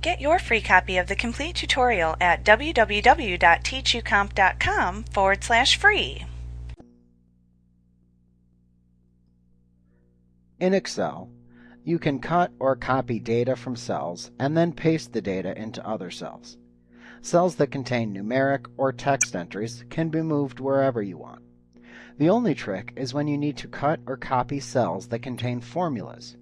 Get your free copy of the complete tutorial at www.teachucomp.com/free. In Excel, you can cut or copy data from cells and then paste the data into other cells. Cells that contain numeric or text entries can be moved wherever you want. The only trick is when you need to cut or copy cells that contain formulas.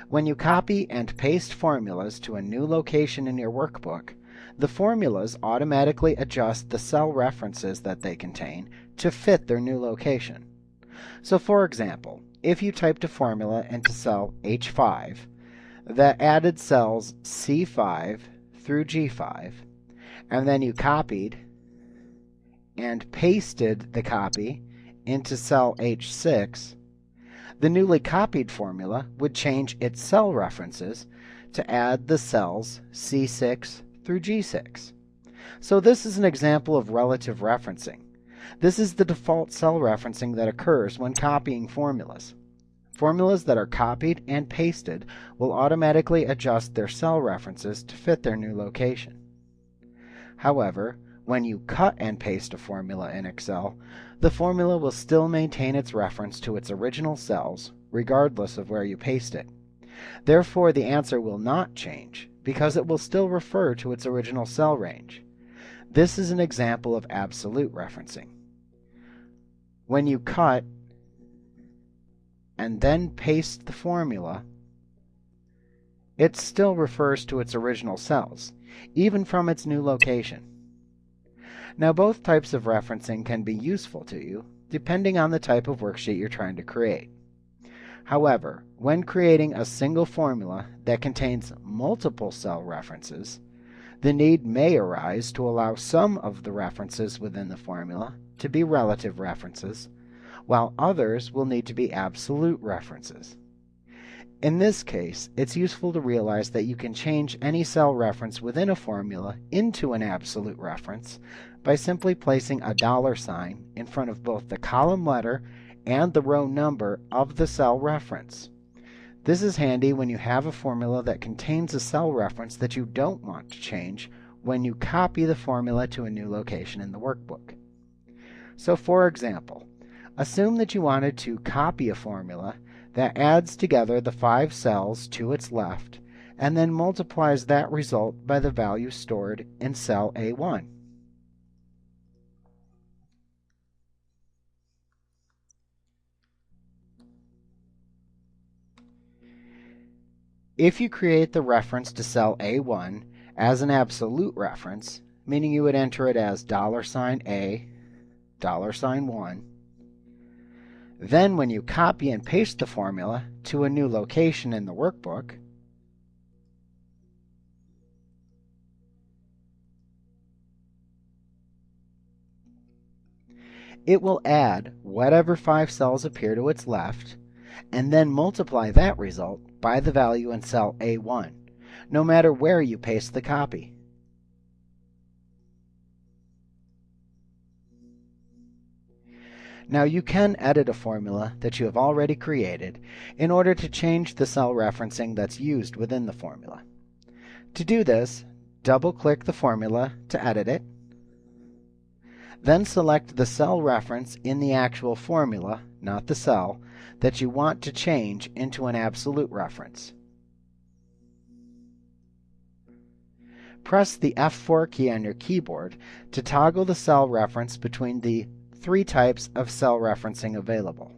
When you copy and paste formulas to a new location in your workbook, the formulas automatically adjust the cell references that they contain to fit their new location. So for example, if you typed a formula into cell H5 that added cells C5 through G5, and then you copied and pasted the copy into cell H6, the newly copied formula would change its cell references to add the cells C6 through G6. So this is an example of relative referencing. This is the default cell referencing that occurs when copying formulas. Formulas that are copied and pasted will automatically adjust their cell references to fit their new location. However, when you cut and paste a formula in Excel, the formula will still maintain its reference to its original cells, regardless of where you paste it. Therefore, the answer will not change, because it will still refer to its original cell range. This is an example of absolute referencing. When you cut and then paste the formula, it still refers to its original cells, even from its new location. Now, both types of referencing can be useful to you, depending on the type of worksheet you're trying to create. However, when creating a single formula that contains multiple cell references, the need may arise to allow some of the references within the formula to be relative references, while others will need to be absolute references. In this case, it's useful to realize that you can change any cell reference within a formula into an absolute reference by simply placing a $sign in front of both the column letter and the row number of the cell reference. This is handy when you have a formula that contains a cell reference that you don't want to change when you copy the formula to a new location in the workbook. So for example, assume that you wanted to copy a formula that adds together the 5 cells to its left and then multiplies that result by the value stored in cell A1. If you create the reference to cell A1 as an absolute reference, meaning you would enter it as $A, $1, then when you copy and paste the formula to a new location in the workbook, it will add whatever 5 cells appear to its left and then multiply that result by the value in cell A1, no matter where you paste the copy. Now you can edit a formula that you have already created in order to change the cell referencing that's used within the formula. To do this, double-click the formula to edit it, then select the cell reference in the actual formula, not the cell, that you want to change into an absolute reference. Press the F4 key on your keyboard to toggle the cell reference between the 3 types of cell referencing available.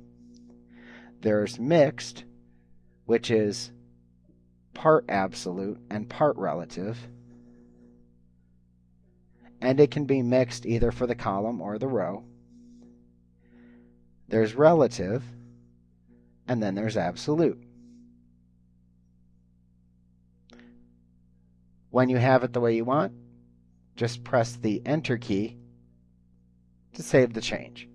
There's mixed, which is part absolute and part relative, and it can be mixed either for the column or the row. There's relative, and then there's absolute. When you have it the way you want, just press the Enter key to save the change.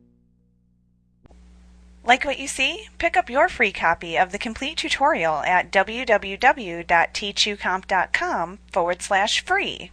Like what you see? Pick up your free copy of the complete tutorial at www.teachucomp.com/free.